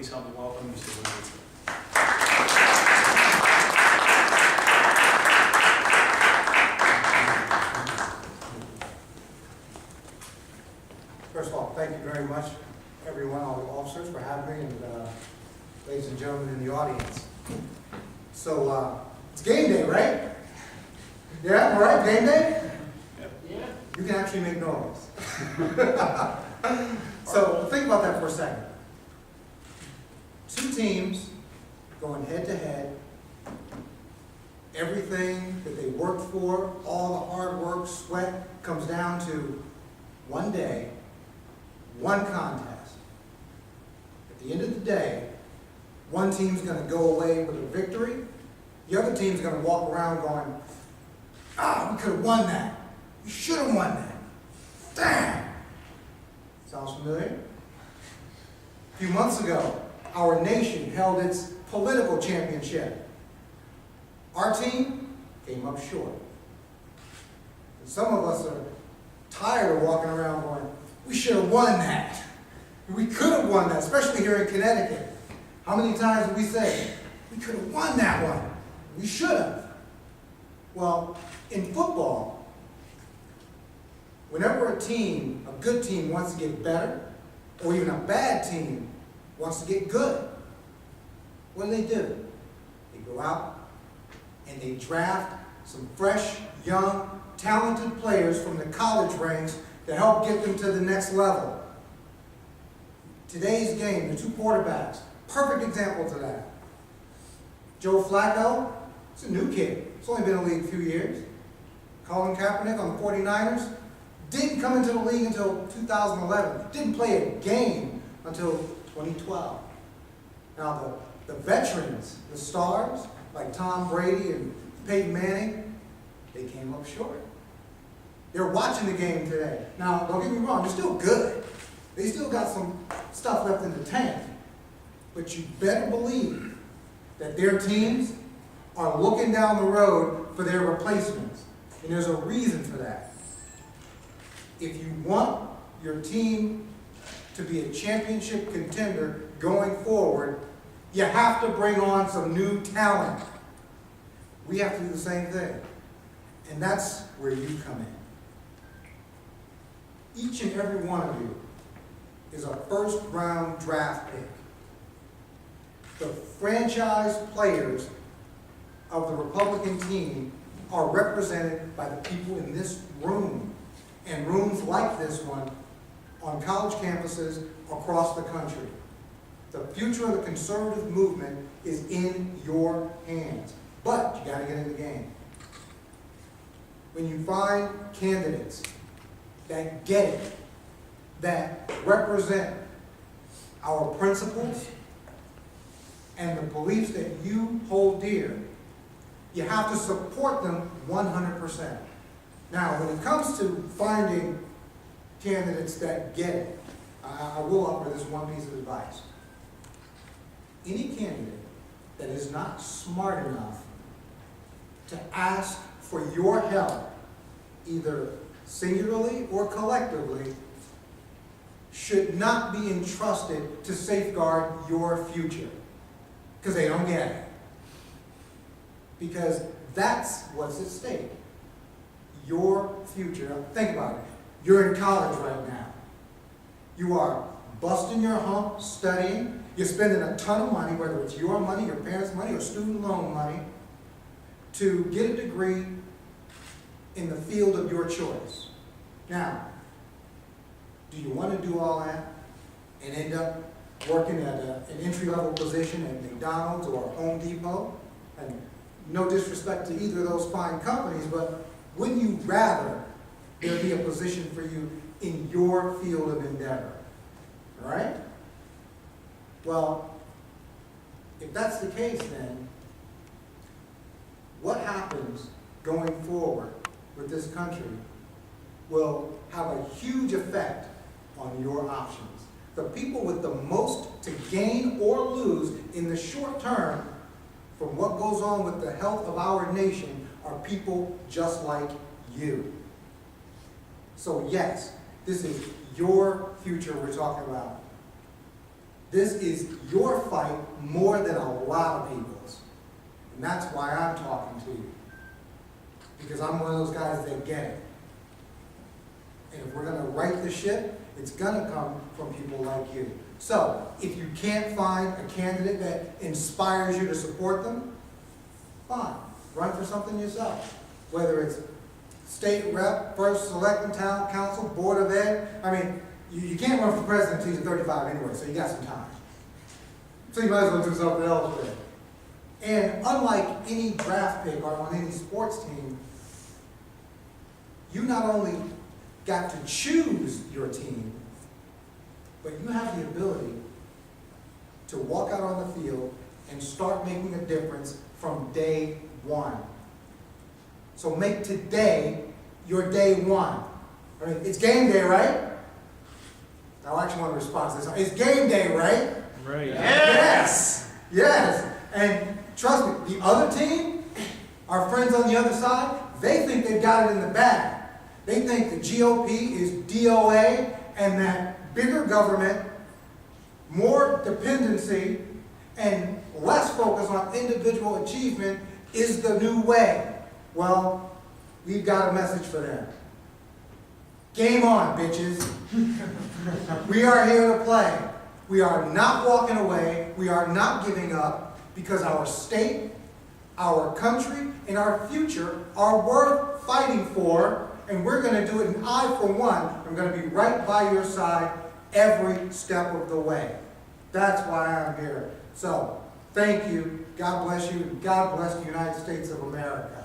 please help me welcome Mr. Winsley. First of all, thank you very much, everyone, all the officers, for having me, and ladies and gentlemen in the audience. So, it's game day, right? Yeah, all right, game day? Yeah. You can actually make noise. So, think about that for a second. Two teams going head to head. Everything that they worked for, all the hard work, sweat, comes down to one day, one contest. At the end of the day, one team's going to go away with a victory. The other team's going to walk around going, we could have won that. We should have won that. Damn! Sounds familiar? A few months ago, our nation held its political championship. Our team came up short. And some of us are tired of walking around going, we should have won that. We could have won that, especially here in Connecticut. How many times did we say, we could have won that one? We should have. Well, in football, whenever a team, a good team, wants to get better, or even a bad team wants to get good, what do? They go out and they draft some fresh, young, talented players from the college ranks to help get them to the next level. Today's game, the two quarterbacks, perfect examples of that. Joe Flacco, it's a new kid. He's only been in the league a few years. Colin Kaepernick on the 49ers didn't come into the league until 2011. Didn't play a game until 2012. Now the veterans, the stars, like Tom Brady and Peyton Manning, they came up short. They're watching the game today. Now, don't get me wrong, they're still good. They still got some stuff left in the tank. But you better believe that their teams are looking down the road for their replacements. And there's a reason for that. If you want your team to be a championship contender going forward, you have to bring on some new talent. We have to do the same thing. And that's where you come in. Each and every one of you is a first-round draft pick. The franchise players of the Republican team are represented by the people in this room and rooms like this one on college campuses across the country. The future of the conservative movement is in your hands, but you got to get in the game. When you find candidates that get it, that represent our principles and the beliefs that you hold dear, you have to support them 100%. Now, when it comes to finding candidates that get it, I will offer this one piece of advice. Any candidate that is not smart enough to ask for your help, either singularly or collectively, should not be entrusted to safeguard your future, because they don't get it. Because that's what's at stake. Your future. Now, think about it. You're in college right now. You are busting your hump, studying. You're spending a ton of money, whether it's your money, your parents' money, or student loan money, to get a degree in the field of your choice. Now, do you want to do all that and end up working at an entry-level position at McDonald's or Home Depot? And no disrespect to either of those fine companies, but wouldn't you rather there be a position for you in your field of endeavor? All right? Well, if that's the case, then what happens going forward with this country will have a huge effect on your options. The people with the most to gain or lose in the short term from what goes on with the health of our nation are people just like you. So yes, this is your future we're talking about. This is your fight more than a lot of people's. And that's why I'm talking to you. Because I'm one of those guys that get it. And if we're gonna right the ship, it's gonna come from people like you. So, if you can't find a candidate that inspires you to support them, fine, run for something yourself. Whether it's state rep, first selectman, town council, board of ed. I mean, you can't run for president until you're 35 anyway, so you got some time. So you might as well do something else with it. And unlike any draft pick or on any sports team, you not only got to choose your team, but you have the ability to walk out on the field and start making a difference from day one. So make today your day one. I mean, it's game day, right? I actually want to respond to this. It's game day, right? Right. Yes! Yes! And trust me, the other team, our friends on the other side, they think they've got it in the bag. They think the GOP is DOA and that bigger government, more dependency, and less focus on individual achievement is the new way. Well, we've got a message for them. Game on, bitches. We are here to play. We are not walking away. We are not giving up because our state, our country, and our future are worth fighting for, and we're going to do it an eye for one. I'm going to be right by your side every step of the way. That's why I'm here. So, thank you. God bless you. And God bless the United States of America.